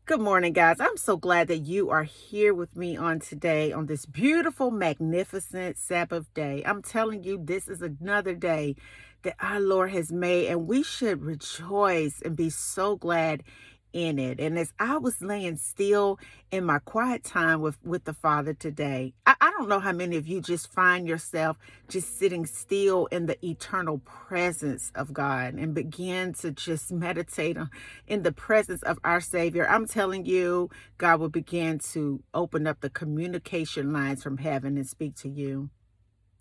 Good morning, guys. I'm so glad that you are here with me on today on this beautiful, magnificent Sabbath day. I'm telling you, this is another day that our Lord has made, and we should rejoice and be so glad in it. And as I was laying still in my quiet time with the Father today, I don't know how many of you just find yourself just sitting still in the eternal presence of God and begin to just meditate on in the presence of our Savior. I'm telling you, God will begin to open up the communication lines from heaven and speak to you.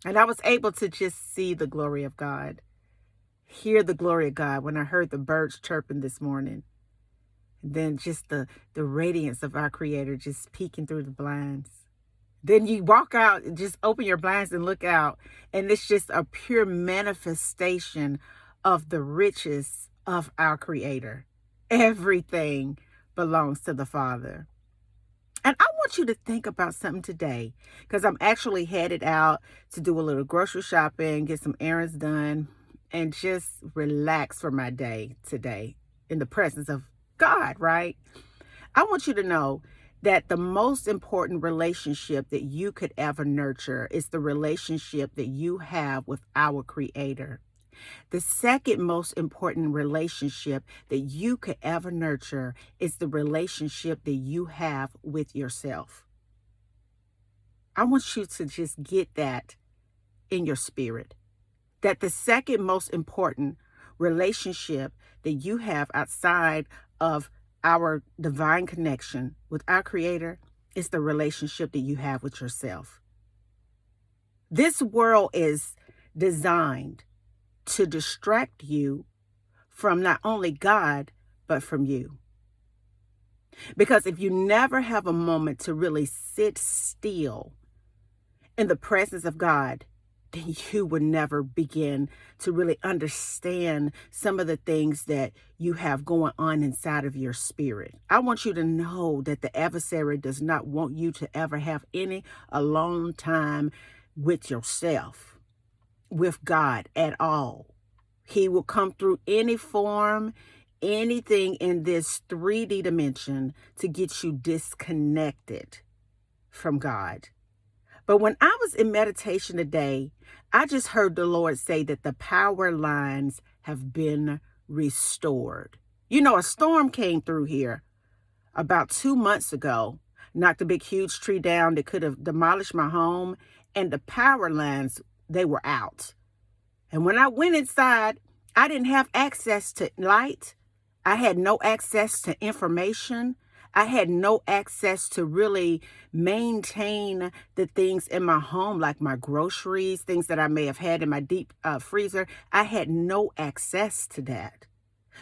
And I was able to just see the glory of God, hear the glory of God when I heard the birds chirping this morning. And then just the radiance of our Creator just peeking through the blinds. Then you walk out, just open your blinds and look out, and it's just a pure manifestation of the riches of our Creator. Everything belongs to the Father. And I want you to think about something today, because I'm actually headed out to do a little grocery shopping, get some errands done, and just relax for my day today in the presence of God, right? I want you to know that the most important relationship that you could ever nurture is the relationship that you have with our Creator. The second most important relationship that you could ever nurture is the relationship that you have with yourself. I want you to just get that in your spirit. That the second most important relationship that you have outside of our divine connection with our Creator is the relationship that you have with yourself. This world is designed to distract you from not only God, but from you. Because if you never have a moment to really sit still in the presence of God, then you would never begin to really understand some of the things that you have going on inside of your spirit. I want you to know that the adversary does not want you to ever have any alone time with yourself, with God at all. He will come through any form, anything in this 3D dimension to get you disconnected from God. But when I was in meditation today, I just heard the Lord say that the power lines have been restored. You know, a storm came through here about 2 months ago, knocked a big, huge tree down that could have demolished my home, and the power lines, they were out. And when I went inside, I didn't have access to light. I had no access to information. I had no access to really maintain the things in my home, like my groceries, things that I may have had in my deep freezer. I had no access to that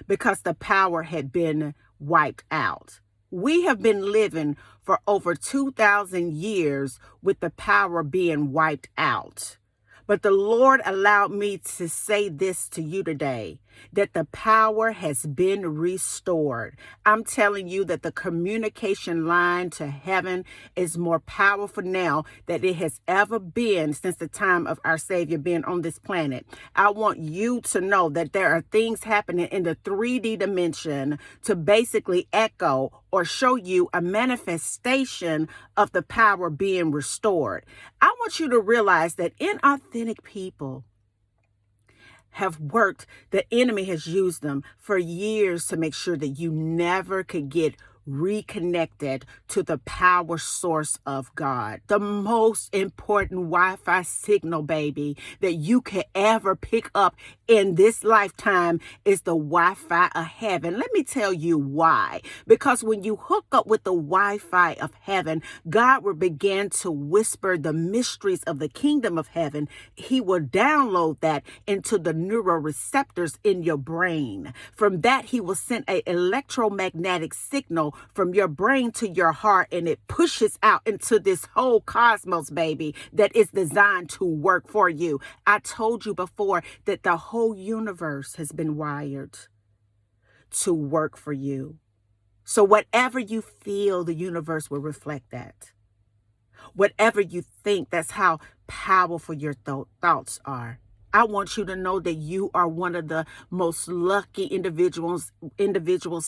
because the power had been wiped out. We have been living for over 2,000 years with the power being wiped out. But the Lord allowed me to say this to you today, that the power has been restored. I'm telling you that the communication line to heaven is more powerful now than it has ever been since the time of our Savior being on this planet. I want you to know that there are things happening in the 3D dimension to basically echo or show you a manifestation of the power being restored. I want you to realize that inauthentic people have worked, the enemy has used them for years to make sure that you never could get reconnected to the power source of God. The most important Wi-Fi signal, baby, that you could ever pick up in this lifetime is the Wi-Fi of heaven. Let me tell you why. Because when you hook up with the Wi-Fi of heaven, God will begin to whisper the mysteries of the kingdom of heaven. He will download that into the neuroreceptors in your brain. From that, he will send an electromagnetic signal from your brain to your heart, and it pushes out into this whole cosmos, baby, that is designed to work for you. I told you before that the whole universe has been wired to work for you. So whatever you feel, the universe will reflect that. Whatever you think, that's how powerful your thoughts are. I want you to know that you are one of the most lucky individuals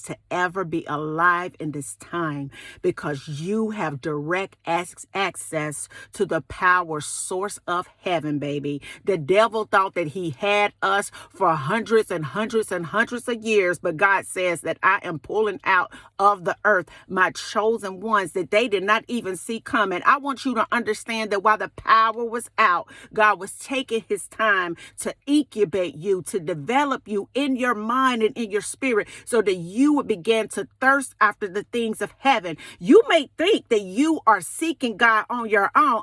to ever be alive in this time, because you have direct access to the power source of heaven, baby. The devil thought that he had us for hundreds and hundreds and hundreds of years, but God says that I am pulling out of the earth my chosen ones that they did not even see coming. I want you to understand that while the power was out, God was taking his time to incubate you, to develop you in your mind and in your spirit, so that you would begin to thirst after the things of heaven. You may think that you are seeking God on your own.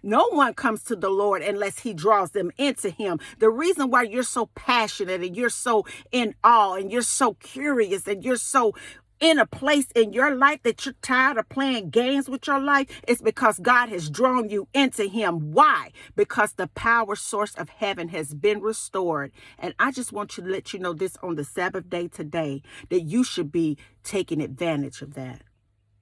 No one comes to the Lord unless he draws them into him. The reason why you're so passionate and you're so in awe and you're so curious and you're so in a place in your life that you're tired of playing games with your life, it's because God has drawn you into him. Why? Because the power source of heaven has been restored. And I just want you to let you know this on the Sabbath day today, that you should be taking advantage of that.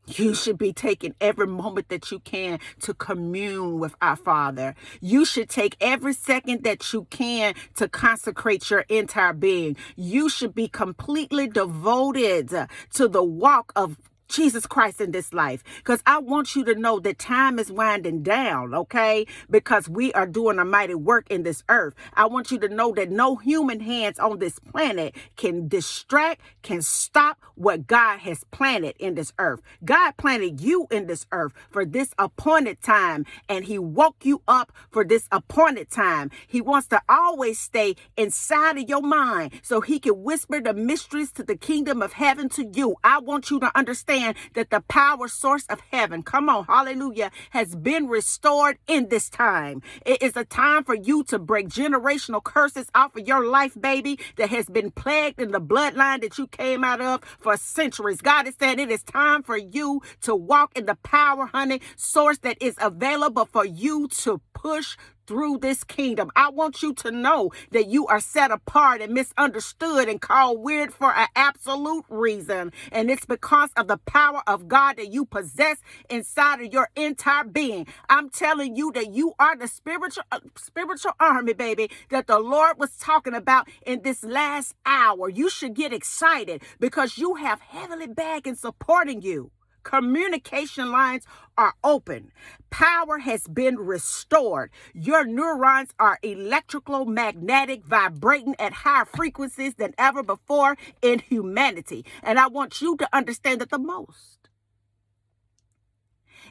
You should be taking every moment that you can to commune with our Father. You should take every second that you can to consecrate your entire being. You should be completely devoted to the walk of Jesus Christ in this life, because I want you to know that time is winding down, okay? Because we are doing a mighty work in this earth. I want you to know that no human hands on this planet can distract, can stop what God has planted in this earth. God planted you in this earth for this appointed time, and he woke you up for this appointed time. He wants to always stay inside of your mind so he can whisper the mysteries to the kingdom of heaven to you. I want you to understand that the power source of heaven, come on, hallelujah, has been restored in this time. It is a time for you to break generational curses off of your life, baby, that has been plagued in the bloodline that you came out of for centuries. God is saying it is time for you to walk in the power, honey, source that is available for you to push through this kingdom. I want you to know that you are set apart and misunderstood and called weird for an absolute reason. And it's because of the power of God that you possess inside of your entire being. I'm telling you that you are the spiritual army, baby, that the Lord was talking about in this last hour. You should get excited because you have heavenly backing supporting you. Communication lines are open. Power has been restored. Your neurons are electromagnetic, vibrating at higher frequencies than ever before in humanity. And I want you to understand that the most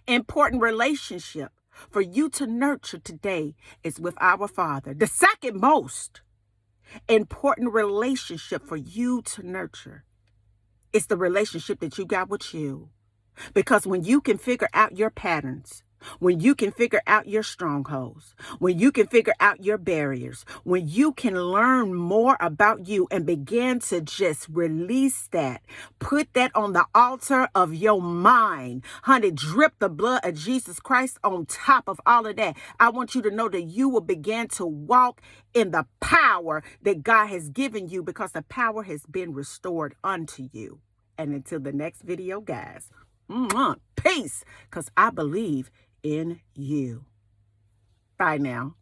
important relationship for you to nurture today is with our Father. The second most important relationship for you to nurture is the relationship that you got with you. Because when you can figure out your patterns, when you can figure out your strongholds, when you can figure out your barriers, when you can learn more about you and begin to just release that, put that on the altar of your mind, honey, drip the blood of Jesus Christ on top of all of that. I want you to know that you will begin to walk in the power that God has given you, because the power has been restored unto you. And until the next video, guys, peace, because I believe in you. Bye now.